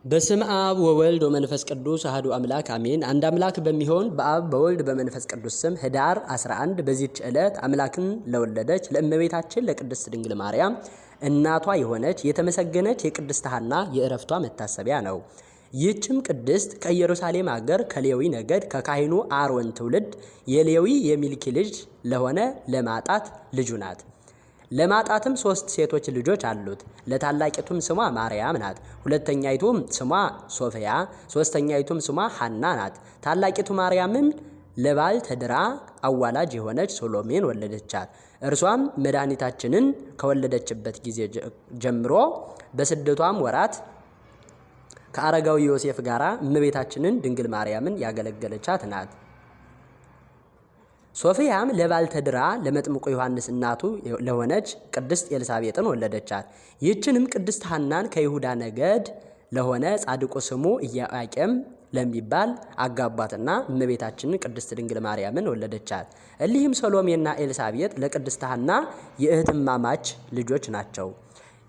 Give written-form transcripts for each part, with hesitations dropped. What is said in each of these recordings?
በስም አብ ወወልድ ወመንፈስ ቅዱስ አሐዱ አምላክ አሜን። አንድ አምላክ በሚሆን በአብ በወልድ በመንፈስ ቅዱስ ስም ህዳር 11 በዚህች ዕለት አምላክን ለወለደች ለእመቤታችን ለቅድስት ድንግል ማርያም እናቷ የሆነች የተመሰገነች የቅድስት ሐና የዕረፍቷ መታሰቢያ ነው። ይህችም ቅድስት ከኢየሩሳሌም አገር ከሌዊ ነገድ ከካህኑ አሮን ትውልድ የሌዊ የሚልኪ ልጅ ለሆነ ለማጣት ልጁ ናት። ለማጣትም 3 ሴቶች ልጆች አሉት። ለታላቂቱም ስሟ ማርያም ናት። ሁለተኛይቱም ስሟ ሶፊያ፣ ሶስተኛይቱም ስሟ ሐና ናት። ታላቂቱ ማርያምም ለባል ተድራ አዋላጅ የሆነች ሶሎሜን ወለደቻት። እርሷም መድኃኒታችንን ከወለደችበት ጊዜ ጀምሮ በስደቷም ወራት ከአረጋዊ ዮሴፍ ጋራ እመቤታችንን ድንግል ማርያምን ያገለገለቻት ናት። ሶፊያም ለባል ተድራ ለመጥምቁ ዮሐንስ እናቱ ለሆነች ቅድስት ኤልሳቤጥን ወለደቻት። ይህችንም ቅድስት ሐናን ከይሁዳ ነገድ ለሆነ ጻድቁ ስሙ ኢያቄም ለሚባል አጋቧትና እመቤታችንን ቅድስት ድንግል ማርያምን ወለደቻት። እሊህም ሰሎሜና ኤልሳቤጥ ለቅድስት ሐና የእህትማማች ልጆች ናቸው።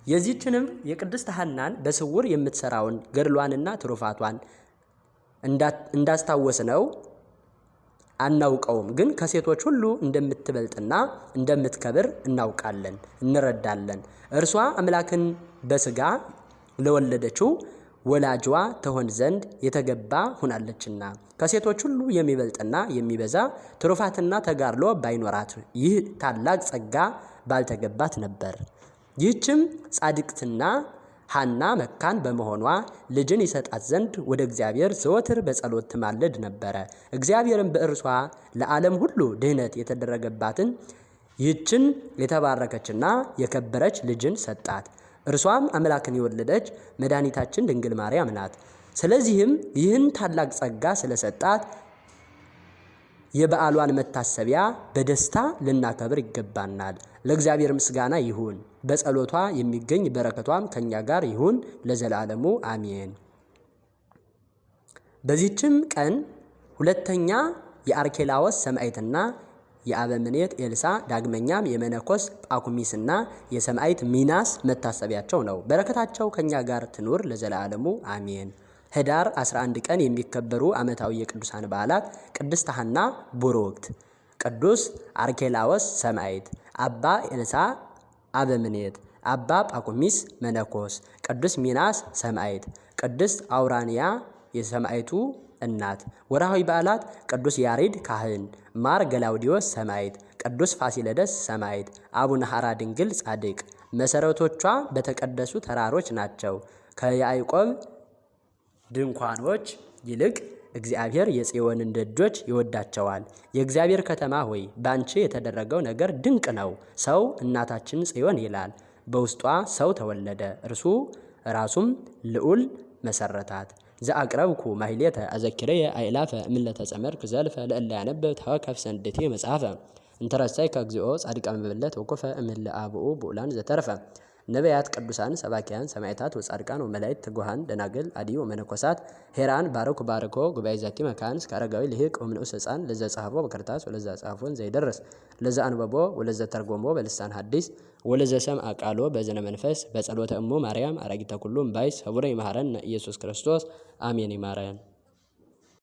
የዚህችንም የቅድስት ሐናን በስውር የምትሰራውን ገድሏንና ትሩፋቷን እንዳስታወስነው አናውቀውም፣ ግን ከሴቶች ሁሉ እንደምትበልጥና እንደምትከብር እናውቃለን እንረዳለን። እርሷ አምላክን በስጋ ለወለደችው ወላጅዋ ትሆን ዘንድ የተገባ ሆናለችና ከሴቶች ሁሉ የሚበልጥና የሚበዛ ትሩፋትና ተጋድሎ ባይኖራት ይህ ታላቅ ጸጋ ባልተገባት ነበር። ይህችም ጻድቅትና ሐና መካን በመሆኗ ልጅን ይሰጣት ዘንድ ወደ እግዚአብሔር ዘወትር በጸሎት ትማልድ ነበረ። እግዚአብሔርም በእርሷ ለዓለም ሁሉ ድህነት የተደረገባትን ይህችን የተባረከችና የከበረች ልጅን ሰጣት። እርሷም አምላክን የወለደች መድኃኒታችን ድንግል ማርያም ናት። ስለዚህም ይህን ታላቅ ጸጋ ስለሰጣት የበዓሏን መታሰቢያ በደስታ ልናከብር ይገባናል። ለእግዚአብሔር ምስጋና ይሁን፣ በጸሎቷ የሚገኝ በረከቷም ከኛ ጋር ይሁን ለዘላለሙ አሜን። በዚህችም ቀን ሁለተኛ የአርኬላዎስ ሰማዕትና የአበምኔት ኤልሳ ዳግመኛም የመነኮስ ጳኩሚስና የሰማዕት ሚናስ መታሰቢያቸው ነው። በረከታቸው ከኛ ጋር ትኑር ለዘላለሙ አሜን። ህዳር 11 ቀን የሚከበሩ ዓመታዊ የቅዱሳን በዓላት ቅድስት ሐና ቡሩክት፣ ቅዱስ አርኬላዎስ ሰማዕት፣ አባ ኤልሳ አበምኔት፣ አባ ጳኩሚስ መነኮስ፣ ቅዱስ ሚናስ ሰማዕት፣ ቅድስት አውራንያ የሰማዕቱ እናት። ወርሃዊ በዓላት ቅዱስ ያሬድ ካህን፣ ማር ገላውዲዮስ ሰማዕት፣ ቅዱስ ፋሲለደስ ሰማዕት፣ አቡነ ሐራ ድንግል ጻድቅ። መሰረቶቿ በተቀደሱ ተራሮች ናቸው። ከያዕቆብ ድንኳኖች ይልቅ እግዚአብሔር የጽዮንን ደጆች ይወዳቸዋል። የእግዚአብሔር ከተማ ሆይ ባንቺ የተደረገው ነገር ድንቅ ነው። ሰው እናታችን ጽዮን ይላል። በውስጧ ሰው ተወለደ፣ እርሱ ራሱም ልዑል መሰረታት። ዘአቅረብኩ ማሕሌተ አዘኪረየ አእላፈ እምለተ ጸመርኩ ዘልፈ ለእለ ያነብብ ተወከፍ ሰንደቴ መጽሐፈ እንተረሳይ ከእግዚኦ ጻድቃ መበለት ወኮፈ እምለ አብኡ ብኡላን ዘተረፈ ነቢያት ቅዱሳን ሰባኪያን ሰማዕታት ወጻድቃን ወመላእክት ትጉሃን ደናግል አዲ ወመነኮሳት ሄራን ባረኮ ጉባኤ ዛቲ መካን እስከ አረጋዊ ልሂቅ ወምንዑስ ሕፃን ለዘ ጻሕፎ በክርታስ ወለዘ ጻሕፎን ዘይደርስ ለዘ አንበቦ ወለዘ ተርጎሞ በልሳን ሐዲስ ወለዘ ሰምዐ ቃሎ በዘነ መንፈስ በጸሎተ እሙ ማርያም አራጊተ ኩሉ እምባይስ ህቡረ ይመሃረነ ኢየሱስ ክርስቶስ አሜን። ይማረን።